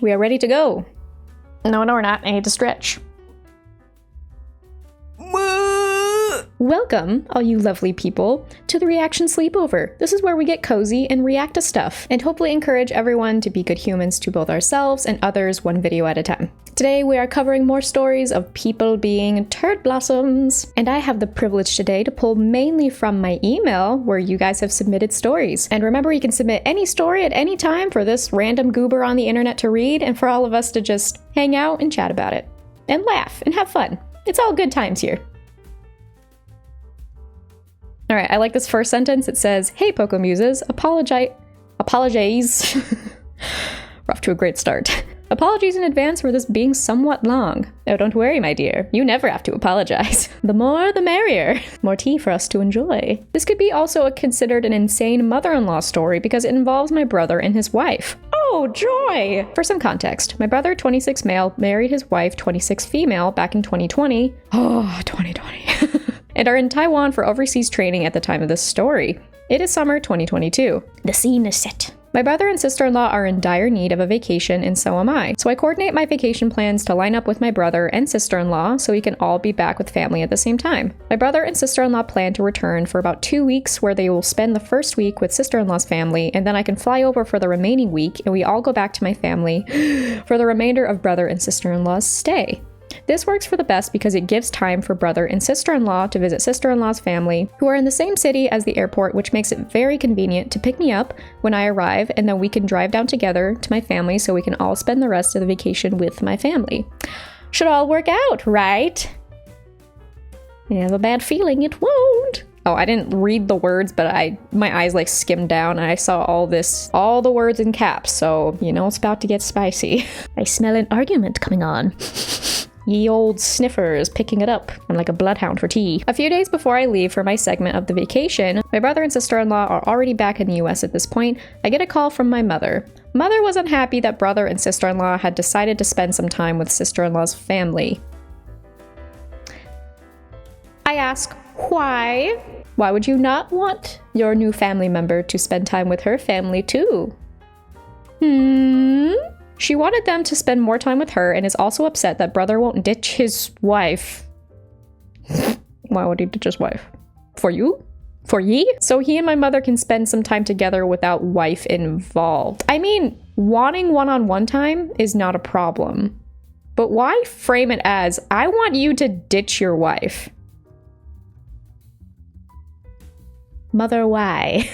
We are ready to go. No, we're not. I need to stretch. Welcome, all you lovely people, to the Reaction Sleepover. This is where we get cozy and react to stuff, and hopefully encourage everyone to be good humans to both ourselves and others one video at a time. Today we are covering more stories of people being turd blossoms, and I have the privilege today to pull mainly from my email where you guys have submitted stories. And remember, you can submit any story at any time for this random goober on the internet to read and for all of us to just hang out and chat about it, and laugh and have fun. It's all good times here. All right, I like this first sentence. It says, "Hey, PocoMuses, apologize. We're off to a great start. Apologies in advance for this being somewhat long. Oh, don't worry, my dear. You never have to apologize. The more, the merrier. More tea for us to enjoy." This could be also considered an insane mother-in-law story because it involves my brother and his wife. Oh, joy! For some context, my brother, 26 male, married his wife, 26 female, back in 2020. Oh, 2020. And are in Taiwan for overseas training at the time of this story. It is summer 2022. The scene is set. My brother and sister-in-law are in dire need of a vacation, and so am I. So I coordinate my vacation plans to line up with my brother and sister-in-law so we can all be back with family at the same time. My brother and sister-in-law plan to return for about 2 weeks, where they will spend the first week with sister-in-law's family, and then I can fly over for the remaining week, and we all go back to my family for the remainder of brother and sister-in-law's stay. This works for the best because it gives time for brother and sister-in-law to visit sister-in-law's family, who are in the same city as the airport, which makes it very convenient to pick me up when I arrive, and then we can drive down together to my family so we can all spend the rest of the vacation with my family. Should all work out, right? I have a bad feeling it won't. Oh, I didn't read the words, but my eyes like skimmed down and I saw all the words in caps, so you know it's about to get spicy. I smell an argument coming on. Ye old sniffers picking it up. I'm like a bloodhound for tea. A few days before I leave for my segment of the vacation, my brother and sister-in-law are already back in the US at this point. I get a call from my mother. Mother was unhappy that brother and sister-in-law had decided to spend some time with sister-in-law's family. I ask, why? Why would you not want your new family member to spend time with her family too? She wanted them to spend more time with her and is also upset that brother won't ditch his wife. Why would he ditch his wife? For you? For ye? So he and my mother can spend some time together without wife involved. I mean, wanting one-on-one time is not a problem. But why frame it as, I want you to ditch your wife? Mother, why?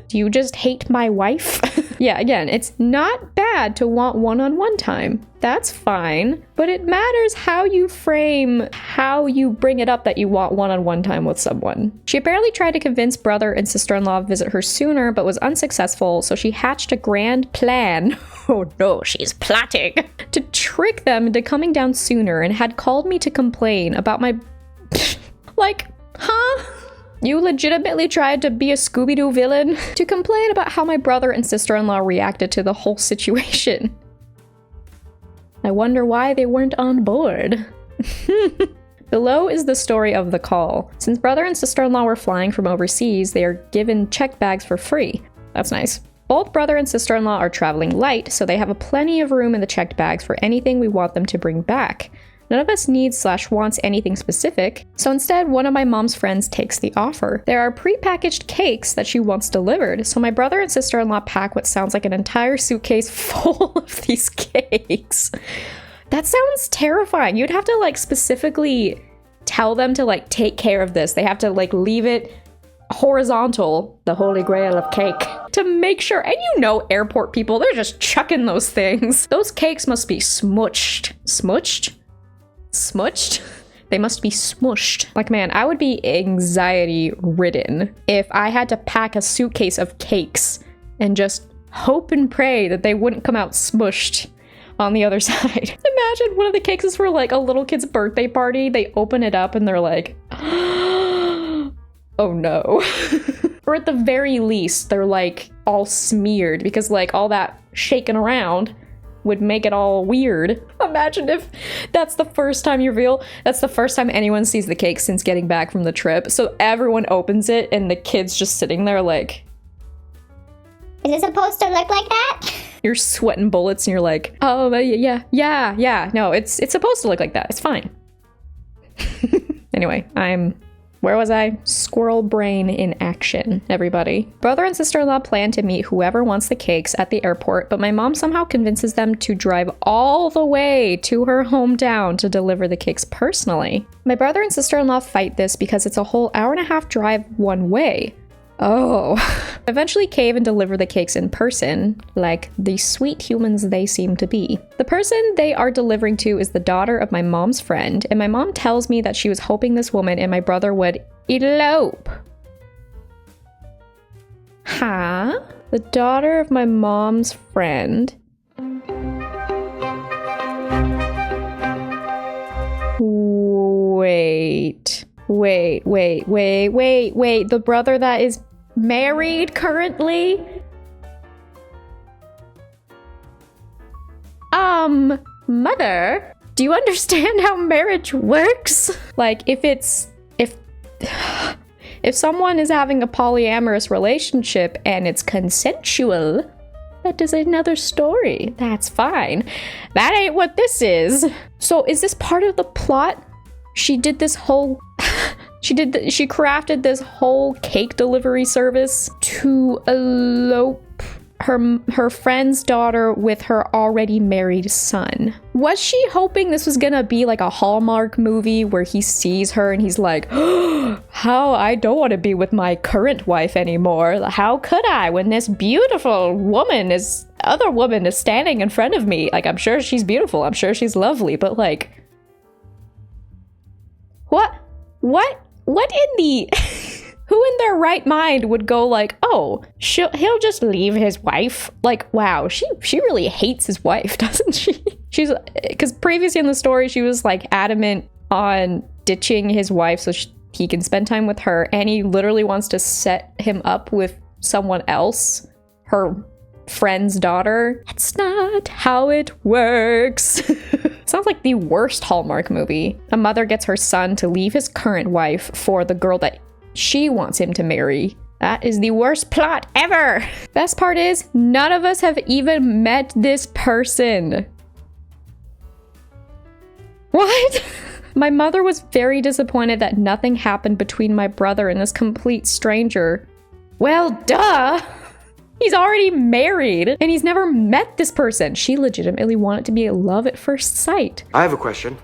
Do you just hate my wife? Yeah, again, it's not bad to want one-on-one time. That's fine. But it matters how you bring it up that you want one-on-one time with someone. She apparently tried to convince brother and sister-in-law to visit her sooner, but was unsuccessful, so she hatched a grand plan. Oh no, she's plotting. To trick them into coming down sooner and had called me to complain about my... Like, huh? You legitimately tried to be a Scooby-Doo villain? To complain about how my brother and sister-in-law reacted to the whole situation. I wonder why they weren't on board. Below is the story of the call. Since brother and sister-in-law were flying from overseas, they are given checked bags for free. That's nice. Both brother and sister-in-law are traveling light, so they have plenty of room in the checked bags for anything we want them to bring back. None of us needs/wants anything specific, so instead one of my mom's friends takes the offer. There are pre-packaged cakes that she wants delivered, so my brother and sister-in-law pack what sounds like an entire suitcase full of these cakes. That sounds terrifying. You'd have to like specifically tell them to like take care of this. They have to like leave it horizontal, the holy grail of cake, to make sure. And you know, airport people, they're just chucking those things. Those cakes must be smushed. Smushed? They must be smushed. Like, man, I would be anxiety ridden if I had to pack a suitcase of cakes and just hope and pray that they wouldn't come out smushed on the other side. Imagine one of the cakes is for like a little kid's birthday party. They open it up and they're like, oh no. Or at the very least, they're like all smeared because like all that shaking around would make it all weird. Imagine if that's the first time you reveal, that's the first time anyone sees the cake since getting back from the trip. So everyone opens it and the kid's just sitting there like, is it supposed to look like that? You're sweating bullets and you're like, oh, yeah. No, it's supposed to look like that. It's fine. Anyway, where was I? Squirrel brain in action, everybody. Brother and sister-in-law plan to meet whoever wants the cakes at the airport, but my mom somehow convinces them to drive all the way to her hometown to deliver the cakes personally. My brother and sister-in-law fight this because it's a whole hour-and-a-half drive one way. Oh. Eventually cave and deliver the cakes in person, like the sweet humans they seem to be. The person they are delivering to is the daughter of my mom's friend, and my mom tells me that she was hoping this woman and my brother would elope. Huh? The daughter of my mom's friend? Wait. The brother that is married currently? Mother, do you understand how marriage works? Like, if someone is having a polyamorous relationship and it's consensual, that is another story. That's fine. That ain't what this is. So is this part of the plot? She did this whole she crafted this whole cake delivery service to elope her friend's daughter with her already married son. Was she hoping this was gonna be like a Hallmark movie where he sees her and he's like, oh, how I don't want to be with my current wife anymore. How could I when this beautiful other woman is standing in front of me? Like, I'm sure she's beautiful. I'm sure she's lovely, but like, what in the who in their right mind would go like, oh, he'll just leave his wife? Like, wow, she really hates his wife, doesn't she? She's, because previously in the story, she was like adamant on ditching his wife so he can spend time with her, and he literally wants to set him up with someone else, her friend's daughter. That's not how it works. Sounds like the worst Hallmark movie. A mother gets her son to leave his current wife for the girl that she wants him to marry. That is the worst plot ever. Best part is, none of us have even met this person. What? My mother was very disappointed that nothing happened between my brother and this complete stranger. Well, duh. He's already married and he's never met this person. She legitimately wanted to be a love at first sight. I have a question.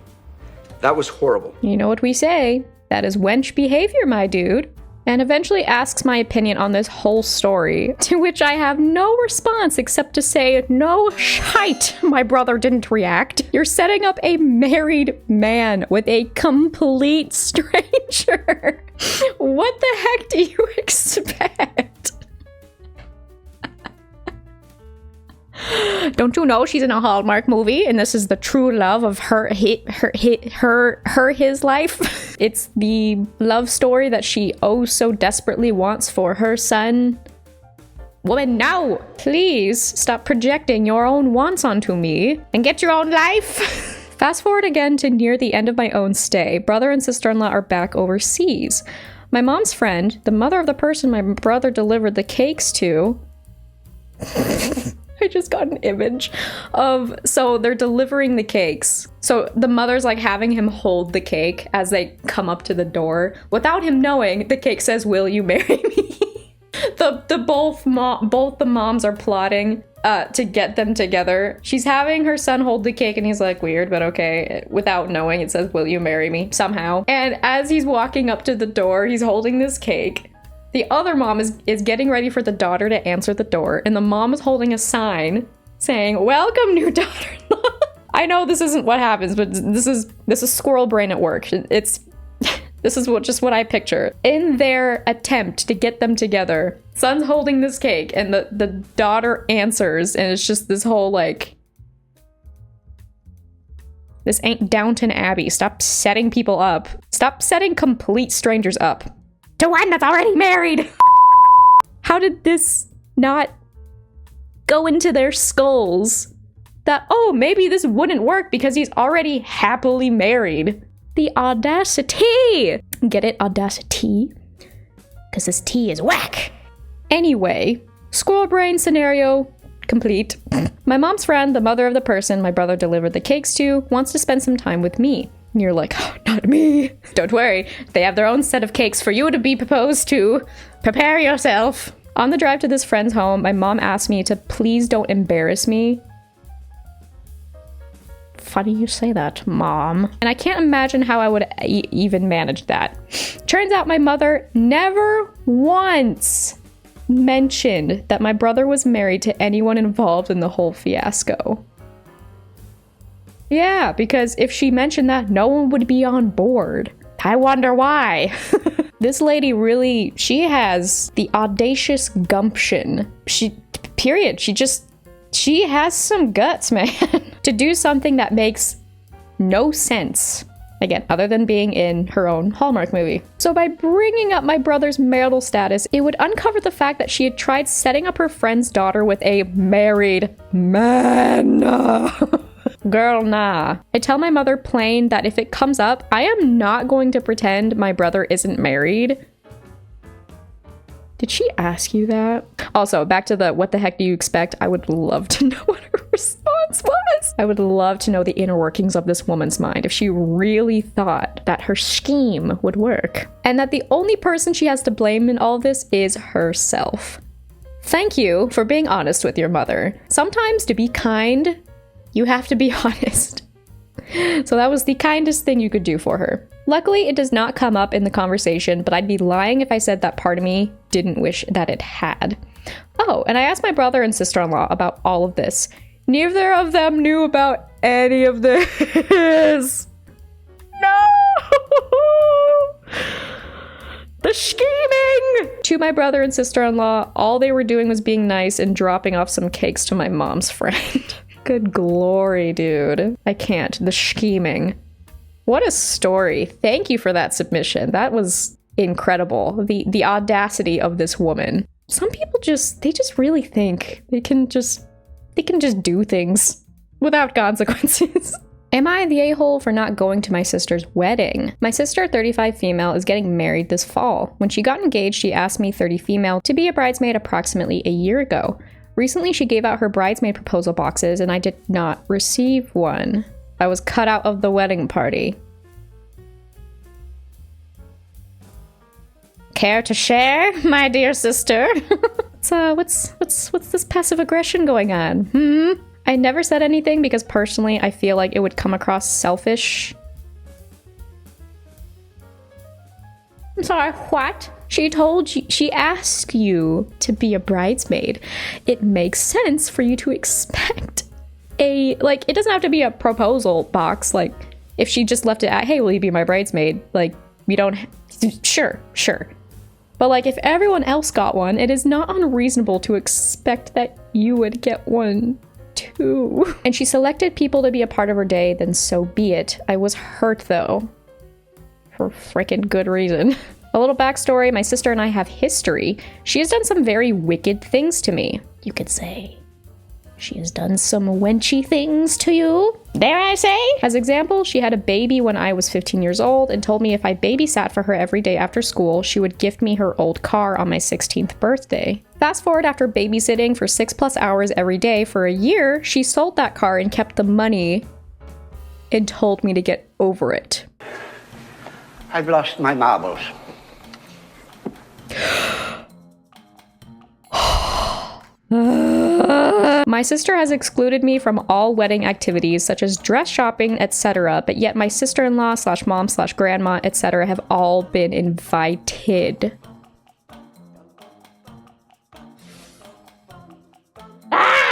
That was horrible. You know what we say? That is wench behavior, my dude. And eventually asks my opinion on this whole story, to which I have no response except to say, no shite, my brother didn't react. You're setting up a married man with a complete stranger. What the heck do you expect? Don't you know she's in a Hallmark movie and this is the true love of his life? It's the love story that she oh so desperately wants for her son. Woman, no! Please stop projecting your own wants onto me and get your own life. Fast forward again to near the end of my own stay. Brother and sister-in-law are back overseas. My mom's friend, the mother of the person my brother delivered the cakes to, I just got an image of, so they're delivering the cakes. So the mother's like having him hold the cake as they come up to the door. Without him knowing, the cake says, will you marry me? Both the moms are plotting to get them together. She's having her son hold the cake and he's like, weird, but okay. Without knowing, it says, will you marry me? Somehow. And as he's walking up to the door, he's holding this cake. The other mom is getting ready for the daughter to answer the door, and the mom is holding a sign saying, welcome, new daughter-in-law. I know this isn't what happens, but this is squirrel brain at work. This is what I picture. In their attempt to get them together, son's holding this cake, and the daughter answers, and it's just this whole like, this ain't Downton Abbey. Stop setting people up. Stop setting complete strangers up. To one that's already married. How did this not go into their skulls that, oh, maybe this wouldn't work because he's already happily married? The audacity. Get it? Audacity? Because this tea is whack. Anyway, squirrel brain scenario complete. My mom's friend, the mother of the person my brother delivered the cakes to, wants to spend some time with me. And you're like, oh, not me. Don't worry. They have their own set of cakes for you to be proposed to. Prepare yourself. On the drive to this friend's home, my mom asked me to please don't embarrass me. Funny you say that, Mom. And I can't imagine how I would even manage that. Turns out my mother never once mentioned that my brother was married to anyone involved in the whole fiasco. Yeah, because if she mentioned that, no one would be on board. I wonder why. This lady really, she has the audacious gumption. She has some guts, man. To do something that makes no sense. Again, other than being in her own Hallmark movie. So by bringing up my brother's marital status, it would uncover the fact that she had tried setting up her friend's daughter with a married man. Girl, nah. I tell my mother plain that if it comes up, I am not going to pretend my brother isn't married. Did she ask you that? Also, back to the what the heck do you expect? I would love to know what her response was. I would love to know the inner workings of this woman's mind if she really thought that her scheme would work. And that the only person she has to blame in all this is herself. Thank you for being honest with your mother. Sometimes to be kind, you have to be honest. So that was the kindest thing you could do for her. Luckily, it does not come up in the conversation, but I'd be lying if I said that part of me didn't wish that it had. Oh, and I asked my brother and sister-in-law about all of this. Neither of them knew about any of this. No! The scheming! To my brother and sister-in-law, all they were doing was being nice and dropping off some cakes to my mom's friend. Good glory, dude. I can't. The scheming. What a story. Thank you for that submission. That was incredible. The audacity of this woman. Some people they just really think they can just do things without consequences. Am I the a-hole for not going to my sister's wedding? My sister, 35 female, is getting married this fall. When she got engaged, she asked me, 30 female, to be a bridesmaid approximately a year ago. Recently, she gave out her bridesmaid proposal boxes and I did not receive one. I was cut out of the wedding party. Care to share, my dear sister? So what's this passive aggression going on? I never said anything because personally I feel like it would come across selfish. I'm sorry, what? She asked you to be a bridesmaid. It makes sense for you to expect it doesn't have to be a proposal box. Like, if she just left it at, hey, will you be my bridesmaid? Like, we don't, sure. But like, if everyone else got one, it is not unreasonable to expect that you would get one too. And she selected people to be a part of her day, then so be it. I was hurt though. For frickin' good reason. A little backstory, my sister and I have history. She has done some very wicked things to me. You could say. She has done some wenchy things to you, dare I say? As example, she had a baby when I was 15 years old and told me if I babysat for her every day after school, she would gift me her old car on my 16th birthday. Fast forward after babysitting for 6+ hours every day for a year, she sold that car and kept the money and told me to get over it. I've lost my marbles. My sister has excluded me from all wedding activities such as dress shopping, etc., but yet my sister-in-law / mom / grandma, etc. have all been invited.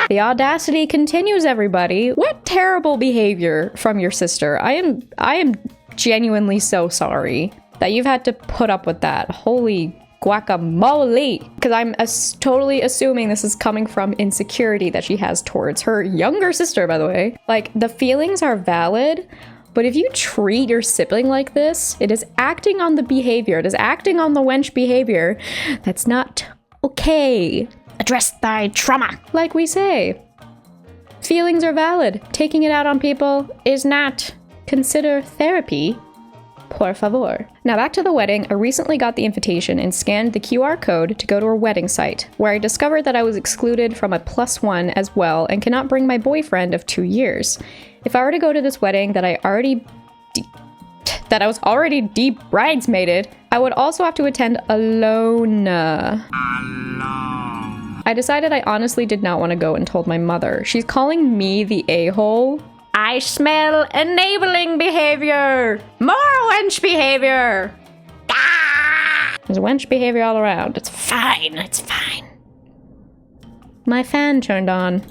The audacity continues, everybody. What terrible behavior from your sister. I am genuinely so sorry that you've had to put up with that. Holy guacamole. Because I'm totally assuming this is coming from insecurity that she has towards her younger sister, by the way. Like, the feelings are valid, but if you treat your sibling like this, it is acting on the behavior. It is acting on the wench behavior. That's not okay. Address thy trauma. Like we say, feelings are valid. Taking it out on people is not. Consider therapy por favor. Now back to the wedding. I recently got the invitation and scanned the QR code to go to a wedding site, where I discovered that I was excluded from a +1 as well and cannot bring my boyfriend of 2 years. If I were to go to this wedding that I was already deep bridesmaided, I would also have to attend alone. I decided I honestly did not want to go and told my mother. She's calling me the a-hole. I smell enabling behavior! More wench behavior! Ah! There's wench behavior all around. It's fine, it's fine. My fan turned on.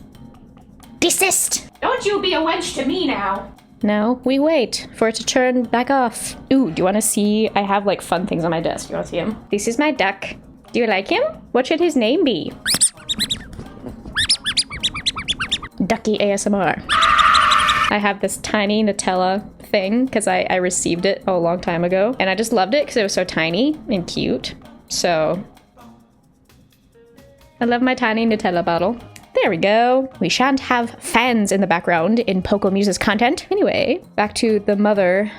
Desist! Don't you be a wench to me now! Now we wait for it to turn back off. Ooh, do you want to see? I have like fun things on my desk. Do you want to see him? This is my duck. Do you like him? What should his name be? Ducky ASMR. I have this tiny Nutella thing because I received it a long time ago. And I just loved it because it was so tiny and cute. So I love my tiny Nutella bottle. There we go. We shan't have fans in the background in PocoMuses content. Anyway, back to the mother.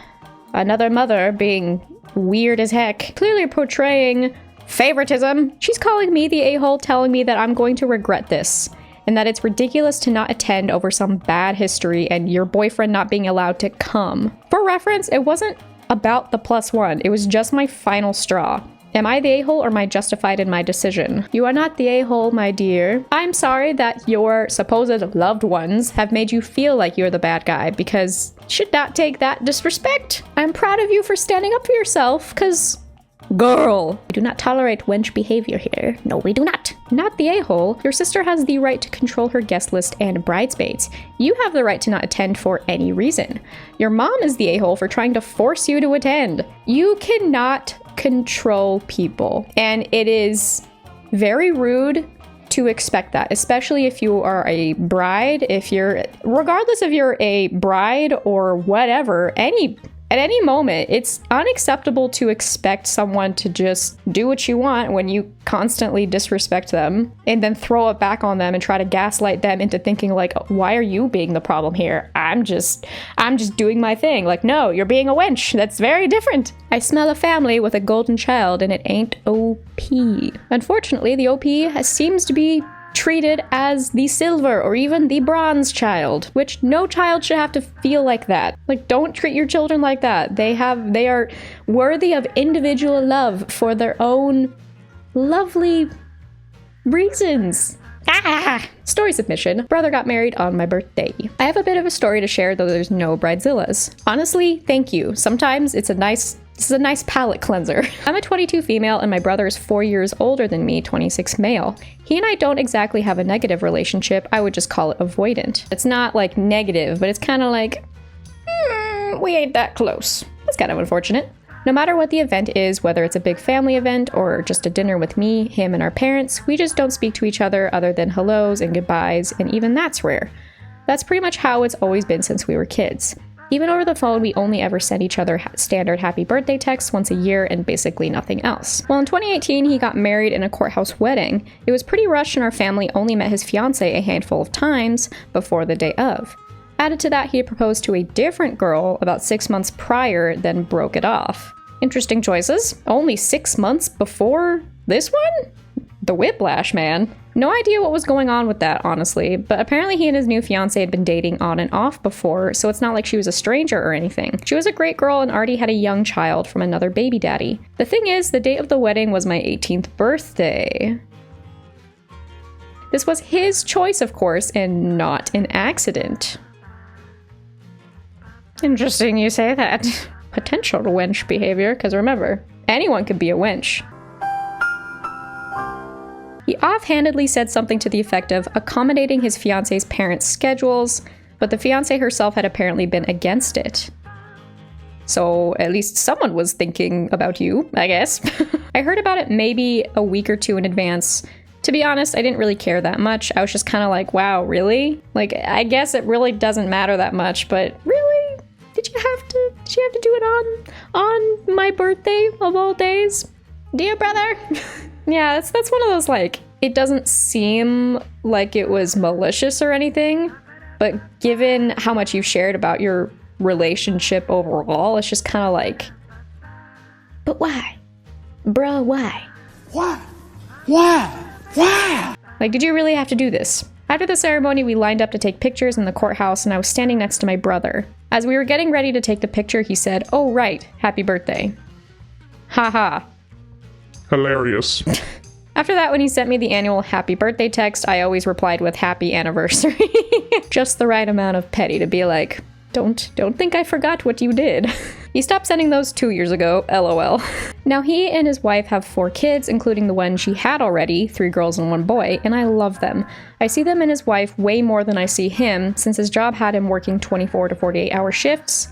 Another mother being weird as heck. Clearly portraying favoritism. She's calling me the a-hole, telling me that I'm going to regret this. And that it's ridiculous to not attend over some bad history and your boyfriend not being allowed to come. For reference, it wasn't about the +1. It was just my final straw. Am I the a-hole or am I justified in my decision? You are not the a-hole, my dear. I'm sorry that your supposed loved ones have made you feel like you're the bad guy, because you should not take that disrespect. I'm proud of you for standing up for yourself, because girl, we do not tolerate wench behavior here. No, we do not. Not the a-hole. Your sister has the right to control her guest list and bridesmaids. You have the right to not attend for any reason. Your mom is the a-hole for trying to force you to attend. You cannot control people, and it is very rude to expect that, especially if you are a bride. Regardless if you're a bride or whatever, at any moment, it's unacceptable to expect someone to just do what you want when you constantly disrespect them and then throw it back on them and try to gaslight them into thinking like, why are you being the problem here? I'm just doing my thing. Like, no, you're being a wench. That's very different. I smell a family with a golden child and it ain't OP. Unfortunately, the OP seems to be treated as the silver or even the bronze child, which no child should have to feel like that. Like, don't treat your children like that. They are worthy of individual love for their own lovely reasons. Story submission. Brother got married on my birthday. I have a bit of a story to share, though there's no bridezillas. Honestly, thank you. Sometimes this is a nice palate cleanser. I'm a 22 female and my brother is 4 years older than me, 26 male. He and I don't exactly have a negative relationship. I would just call it avoidant. It's not like negative, but it's kind of like, we ain't that close. That's kind of unfortunate. No matter what the event is, whether it's a big family event or just a dinner with me, him, and our parents, we just don't speak to each other other than hellos and goodbyes, and even that's rare. That's pretty much how it's always been since we were kids. Even over the phone, we only ever send each other standard happy birthday texts once a year and basically nothing else. Well, in 2018, he got married in a courthouse wedding. It was pretty rushed and our family only met his fiancée a handful of times before the day of. Added to that, he had proposed to a different girl about 6 months prior, then broke it off. Interesting choices. Only 6 months before this one? The whiplash, man. No idea what was going on with that, honestly, but apparently he and his new fiancé had been dating on and off before, so it's not like she was a stranger or anything. She was a great girl and already had a young child from another baby daddy. The thing is, the date of the wedding was my 18th birthday. This was his choice, of course, and not an accident. Interesting you say that. Potential wench behavior, because remember, anyone could be a wench. He offhandedly said something to the effect of accommodating his fiancé's parents' schedules, but the fiancée herself had apparently been against it. So at least someone was thinking about you, I guess. I heard about it maybe a week or two in advance. To be honest, I didn't really care that much. I was just kind of like, wow, really? Like, I guess it really doesn't matter that much, but really? Did you have to do it on my birthday of all days? Dear brother? Yeah, that's one of those, like, it doesn't seem like it was malicious or anything, but given how much you've shared about your relationship overall, it's just kind of like, But why? Bruh, why? Why? Like, did you really have to do this? After the ceremony, we lined up to take pictures in the courthouse, and I was standing next to my brother. As we were getting ready to take the picture, he said, "Oh, right, happy birthday." Haha. Hilarious. After that, when he sent me the annual happy birthday text, I always replied with happy anniversary. Just the right amount of petty to be like, don't think I forgot what you did. He stopped sending those 2 years ago, lol. Now he and his wife have 4 kids, including the one she had already, 3 girls and 1 boy, and I love them. I see them and his wife way more than I see him, since his job had him working 24 to 48 hour shifts.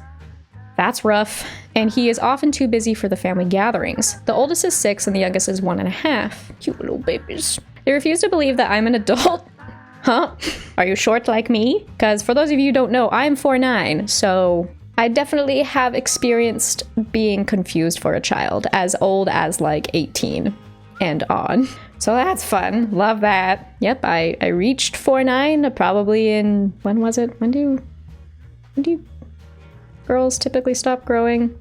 That's rough, and he is often too busy for the family gatherings. The oldest is 6 and the youngest is 1.5. Cute little babies. They refuse to believe that I'm an adult. Huh? Are you short like me? Because for those of you who don't know, I'm 4'9", so I definitely have experienced being confused for a child as old as like 18 and on. So that's fun. Love that. Yep, I reached 4'9", probably in, when was it? When do girls typically stop growing?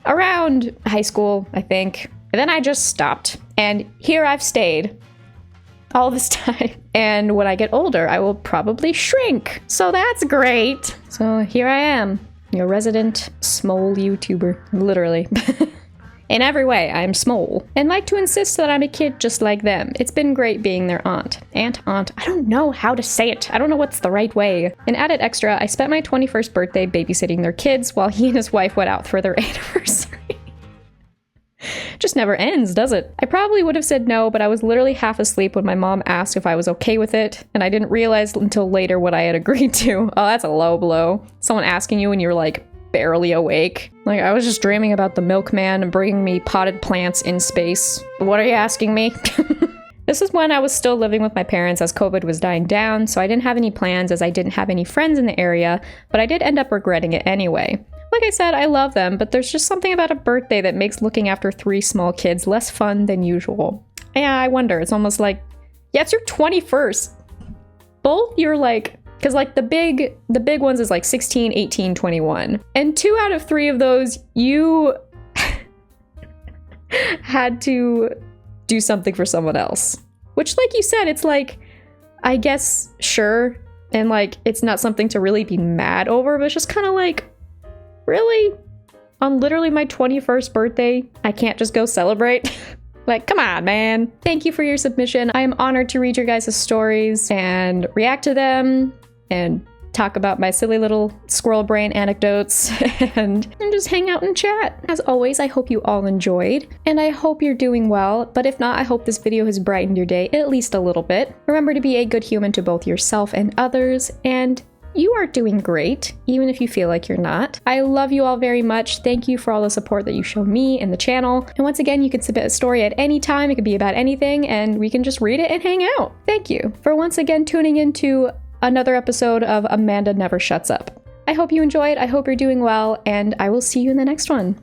Around high school, I think. And then I just stopped. And here I've stayed all this time. And when I get older, I will probably shrink. So that's great. So here I am, your resident small YouTuber, literally. In every way, I'm small, and like to insist that I'm a kid just like them. It's been great being their aunt. Aunt, I don't know how to say it. I don't know what's the right way. And added extra, I spent my 21st birthday babysitting their kids while he and his wife went out for their anniversary. Just never ends, does it? I probably would have said no, but I was literally half asleep when my mom asked if I was okay with it, and I didn't realize until later what I had agreed to. Oh, that's a low blow. Someone asking you when you're like barely awake. Like, I was just dreaming about the milkman bringing me potted plants in space. What are you asking me? This is when I was still living with my parents as COVID was dying down, so I didn't have any plans as I didn't have any friends in the area, but I did end up regretting it anyway. Like I said, I love them, but there's just something about a birthday that makes looking after 3 small kids less fun than usual. Yeah, I wonder, it's almost like, yeah, it's your 21st. Both you're like, because like the big ones is like 16, 18, 21. And 2 out of 3 of those, you had to do something for someone else. Which, like you said, it's like, I guess, sure. And like, it's not something to really be mad over, but it's just kind of like, really? On literally my 21st birthday, I can't just go celebrate? Like, come on, man. Thank you for your submission. I am honored to read your guys' stories and react to them and talk about my silly little squirrel brain anecdotes and just hang out and chat. As always, I hope you all enjoyed, and I hope you're doing well, but if not, I hope this video has brightened your day at least a little bit. Remember to be a good human to both yourself and others, and you are doing great, even if you feel like you're not. I love you all very much. Thank you for all the support that you show me and the channel. And once again, you can submit a story at any time. It could be about anything, and we can just read it and hang out. Thank you for once again tuning into another episode of Amanda Never Shuts Up. I hope you enjoyed, I hope you're doing well, and I will see you in the next one.